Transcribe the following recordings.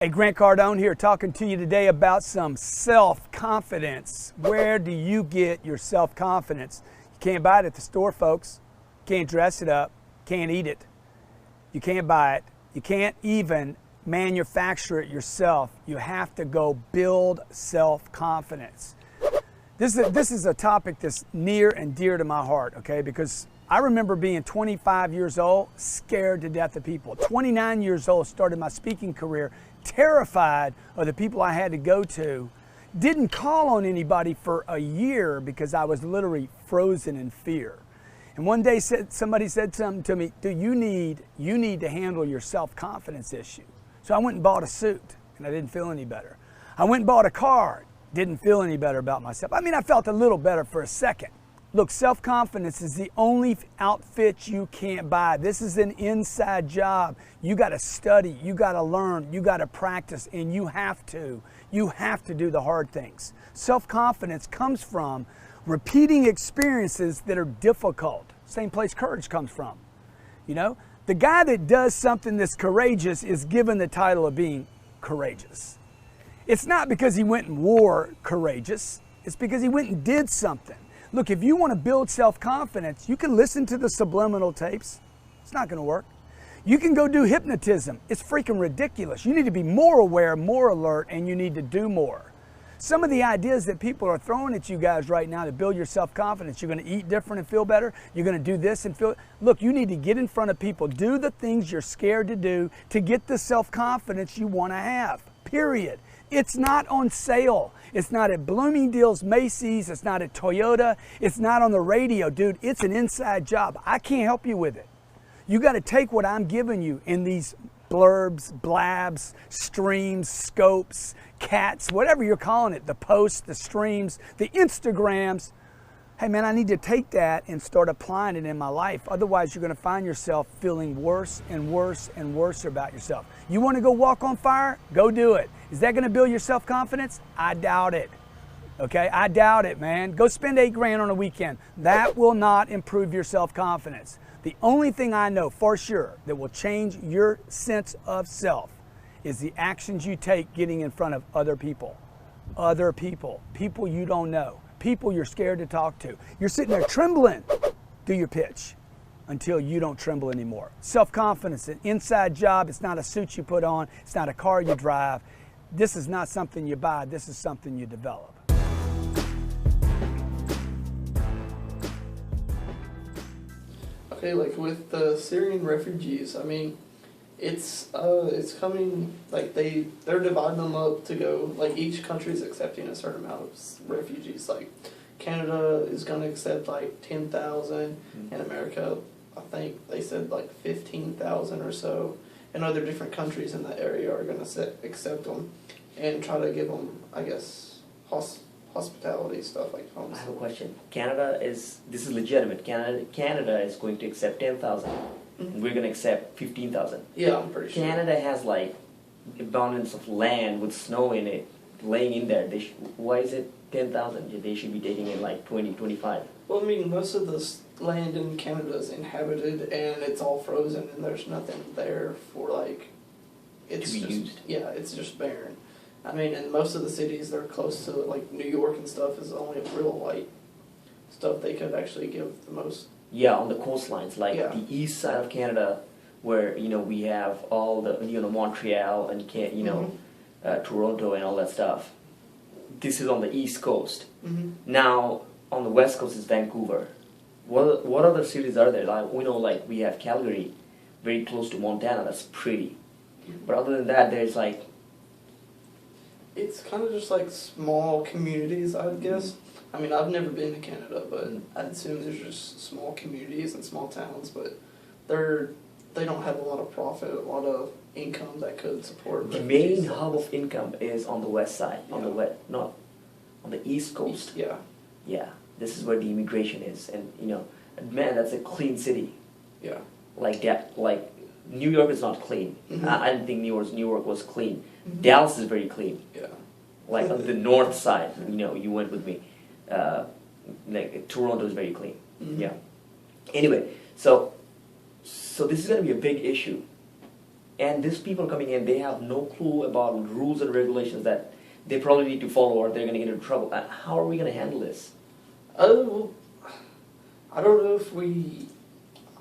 Hey, Grant Cardone here, talking to you today about some self-confidence. Where do you get your self-confidence? You can't buy it at the store, folks. You can't dress it up. Can't eat it. You can't buy it. You can't even manufacture it yourself. You have to go build self-confidence. This is a topic that's near and dear to my heart, okay? Because I remember being 25 years old, scared to death of people. 29 years old, started my speaking career, terrified of the people I had to go to. Didn't call on anybody for a year because I was literally frozen in fear. And one day somebody said something to me, you need to handle your self-confidence issue. So I went and bought a suit, and I didn't feel any better. I went and bought a car, didn't feel any better about myself. I mean, I felt a little better for a second. Look, self-confidence is the only outfit you can't buy. This is an inside job. You got to study, you got to learn, you got to practice, and you have to do the hard things. Self-confidence comes from repeating experiences that are difficult. Same place courage comes from. You know, the guy that does something that's courageous is given the title of being courageous. It's not because he went and wore courageous. It's because he went and did something. Look, if you want to build self-confidence, you can listen to the subliminal tapes. It's not going to work. You can go do hypnotism. It's freaking ridiculous. You need to be more aware, more alert, and you need to do more. Some of the ideas that people are throwing at you guys right now to build your self-confidence, you're going to eat different and feel better. You're going to do this and feel... Look, you need to get in front of people. Do the things you're scared to do to get the self-confidence you want to have, period. It's not on sale. It's not at Bloomingdale's, Macy's. It's not at Toyota. It's not on the radio, dude. It's an inside job. I can't help you with it. You got to take what I'm giving you in these blurbs, blabs, streams, scopes, cats, whatever you're calling it, the posts, the streams, the Instagrams. Hey man, I need to take that and start applying it in my life. Otherwise, you're going to find yourself feeling worse and worse and worse about yourself. You want to go walk on fire? Go do it. Is that going to build your self-confidence? I doubt it. Okay, I doubt it, man. Go spend $8 grand on a weekend. That will not improve your self-confidence. The only thing I know for sure that will change your sense of self is the actions you take getting in front of other people. Other people. People you don't know. People you're scared to talk to. You're sitting there trembling. Do your pitch until you don't tremble anymore. Self-confidence, an inside job. It's not a suit you put on. It's not a car you drive. This is not something you buy. This is something you develop. Okay, like with the Syrian refugees, I mean, it's coming, like they're dividing them up to go, like each country's accepting a certain amount of refugees. Like Canada is going to accept like 10,000, and America, I think they said like 15,000 or so, and other different countries in the area are going to accept them and try to give them, I guess, hospitality stuff like homes. I have a question. This is legitimate. Canada is going to accept 10,000. And we're going to accept 15,000. Yeah, I'm pretty sure. Canada has like abundance of land with snow in it, laying in there. Why is it 10,000? They should be taking in like 20, 25. Well, I mean, most of this land in Canada is inhabited and it's all frozen and there's nothing there for like... It's to be just, used. Yeah, it's just barren. I mean, and most of the cities they're close to, like New York and stuff, is only real like stuff they could actually give the most. Yeah, on the coastlines, like the east side of Canada, where we have all the Montreal and Toronto and all that stuff. This is on the east coast. Now on the west coast is Vancouver. What other cities are there? Like we have Calgary, very close to Montana. That's pretty. But other than that, there's like. It's kind of just like small communities, I'd guess. I mean, I've never been to Canada, but I'd assume there's just small communities and small towns, but they don't have a lot of profit, a lot of income that could support. The main hub of income is on the west side, on the east coast. Yeah. Yeah, this is where the immigration is, and man, that's a clean city. Yeah. Like that, like New York is not clean. I didn't think New York was clean. Dallas is very clean. Yeah. Like on the north side, you went with me. Like Toronto is very clean. Yeah. Anyway, so this is going to be a big issue and these people coming in, they have no clue about rules and regulations that they probably need to follow, or they're going to get into trouble. How are we going to handle this? Well, I don't know if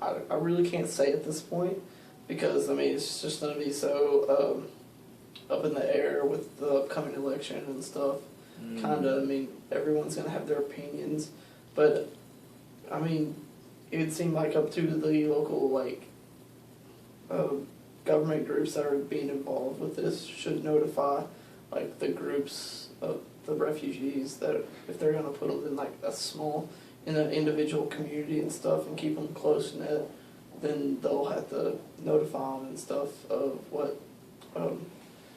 I really can't say at this point, because I mean it's just going to be so up in the air with the upcoming election and stuff. Kind of, I mean, everyone's going to have their opinions, but I mean, it would seem like up to the local government groups that are being involved with this should notify like the groups of the refugees that if they're going to put them in like in an individual community and stuff and keep them close knit, then they'll have to notify them and stuff of what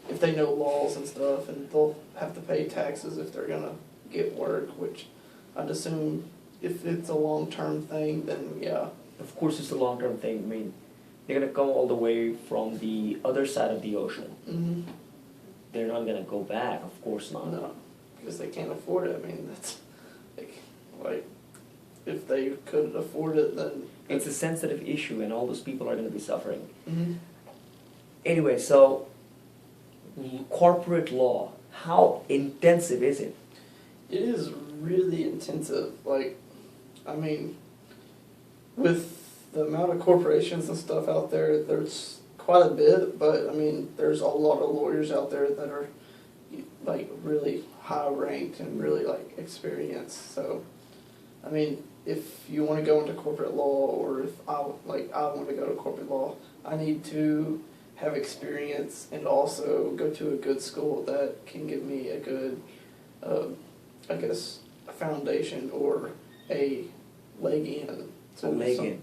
if they know laws and stuff, and they'll have to pay taxes if they're going to get work, which I'd assume if it's a long-term thing, then yeah. Of course it's a long-term thing. I mean, they're going to come all the way from the other side of the ocean. Mm-hmm. They're not going to go back, of course not. No, because they can't afford it. I mean, that's like if they could afford it, then... It's a sensitive issue, and all those people are going to be suffering. Mm-hmm. Anyway, so corporate law, how intensive is it? It is really intensive. Like, I mean, with the amount of corporations and stuff out there, there's quite a bit, but I mean, there's a lot of lawyers out there that are like really high ranked and really like experienced. So, I mean, if you want to go into corporate law, or if I want to go to corporate law, I need to have experience and also go to a good school that can give me a good, I guess, a foundation or a leg in to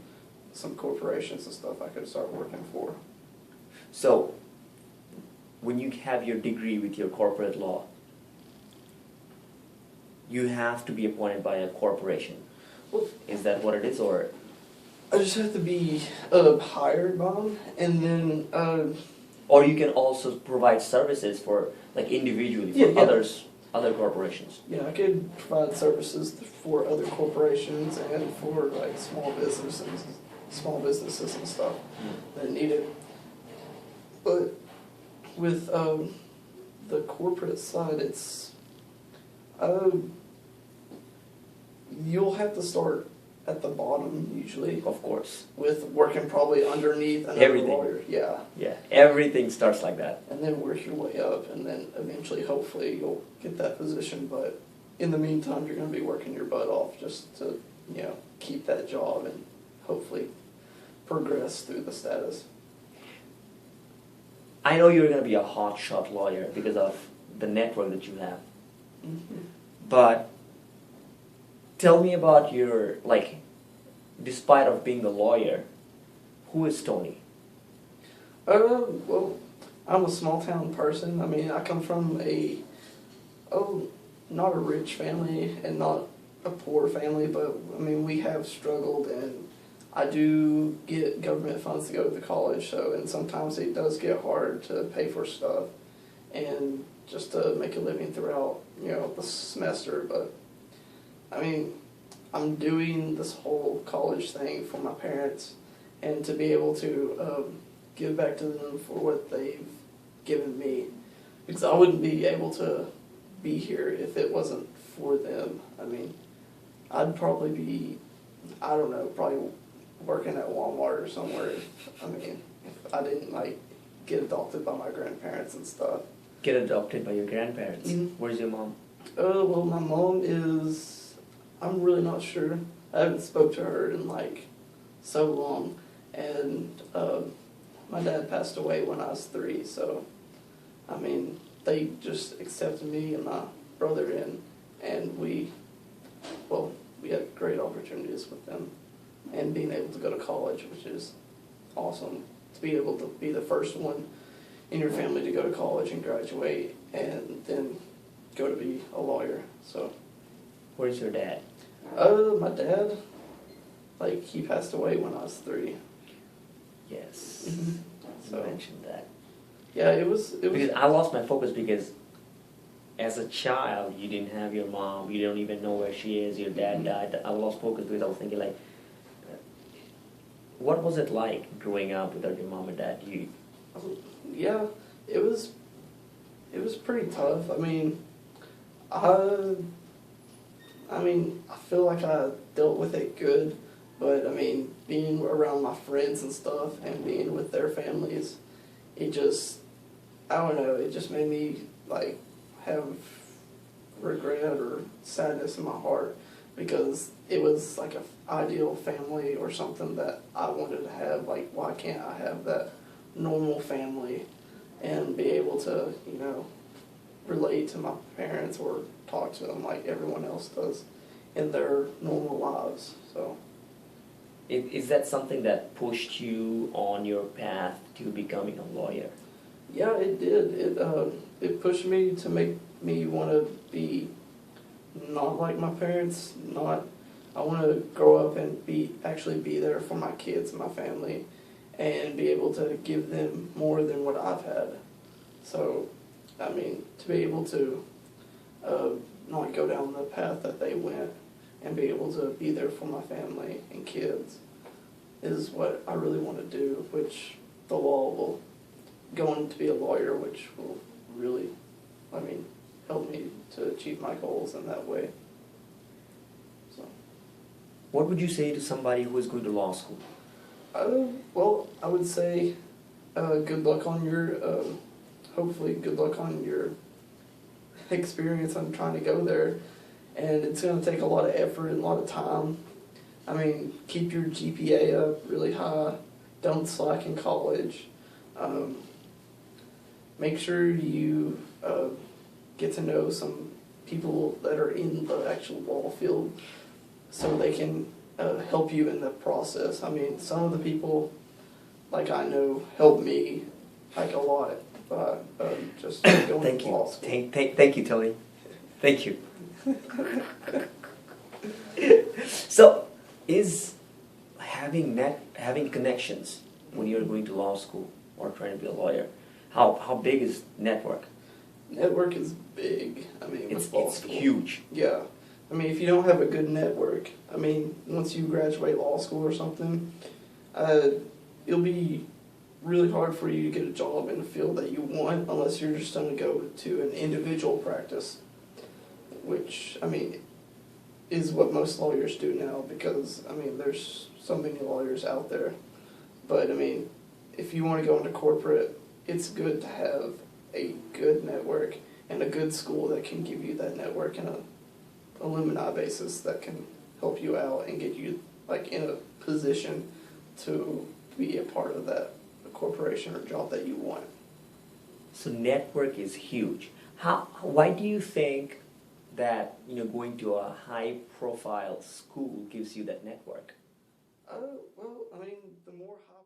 some corporations and stuff I could start working for. So, when you have your degree with your corporate law, you have to be appointed by a corporation. Well, is that what it is, or? I just have to be hired by them, and then... or you can also provide services for, like, individually, for other corporations. Yeah, I could provide services for other corporations and for, like, small businesses and stuff that need it. But with the corporate side, it's... you'll have to start at the bottom, usually. Of course. With working probably underneath another lawyer. Yeah. Yeah, everything starts like that. And then work your way up, and then eventually, hopefully, you'll get that position. But in the meantime, you're going to be working your butt off just to, keep that job and hopefully progress through the status. I know you're going to be a hotshot lawyer because of the network that you have. Mm-hmm. But tell me about your, despite of being a lawyer, who is Tony? Well, I'm a small town person. I mean, I come from not a rich family and not a poor family, but I mean, we have struggled, and I do get government funds to go to college, and sometimes it does get hard to pay for stuff and just to make a living throughout, the semester, but I mean, I'm doing this whole college thing for my parents, and to be able to give back to them for what they've given me, because I wouldn't be able to be here if it wasn't for them. I mean, I'd probably be, I don't know, probably working at Walmart or somewhere. If I didn't get adopted by my grandparents and stuff. Get adopted by your grandparents? Mm-hmm. Where's your mom? Well, my mom is, I'm really not sure. I haven't spoke to her in so long, and my dad passed away when I was 3, so I mean, they just accepted me and my brother in, and we had great opportunities with them, and being able to go to college, which is awesome, to be able to be the first one in your family to go to college and graduate, and then go to be a lawyer. So, where's your dad? My dad, he passed away when I was 3. Yes. Mm-hmm. So, you mentioned that. Yeah, it was. Because I lost my focus because as a child, you didn't have your mom, you don't even know where she is, your dad died. I lost focus because I was thinking what was it like growing up without your mom and dad? Yeah, it was pretty tough. I I feel like I dealt with it good, but being around my friends and stuff and being with their families, it just, I don't know, it just made me like have regret or sadness in my heart because it was like an ideal family or something that I wanted to have. Like, why can't I have that normal family and be able to, relate to my parents or talk to them like everyone else does in their normal lives. So, Is that something that pushed you on your path to becoming a lawyer? yeah, it did. It pushed me to make me want to be not like my parents. I want to grow up and actually be there for my kids and my family, and be able to give them more than what I've had. So, to be able to not go down the path that they went and be able to be there for my family and kids is what I really want to do, which the law will, going to be a lawyer, which will really, help me to achieve my goals in that way. So, What would you say to somebody who is going to law school? well, I would say good luck on your, hopefully good luck on your experience on trying to go there. And it's going to take a lot of effort and a lot of time. Keep your GPA up really high. Don't slack in college. Make sure you get to know some people that are in the actual law field so they can help you in the process. Some of the people, like I know, help me like a lot by just going Thank to you. law school. Thank you, Tony. Thank you. So, is having connections when you're going to law school or trying to be a lawyer, how big is network? Network is big. With law It's school. huge. Yeah. If you don't have a good network, once you graduate law school or something, it'll be really hard for you to get a job in the field that you want unless you're just going to go to an individual practice, which, is what most lawyers do now because, there's so many lawyers out there. But, if you want to go into corporate, it's good to have a good network and a good school that can give you that network and a alumni basis that can help you out and get you in a position to be a part of that corporation or job that you want. So network is huge. Why do you think that going to a high-profile school gives you that network? Well, the more high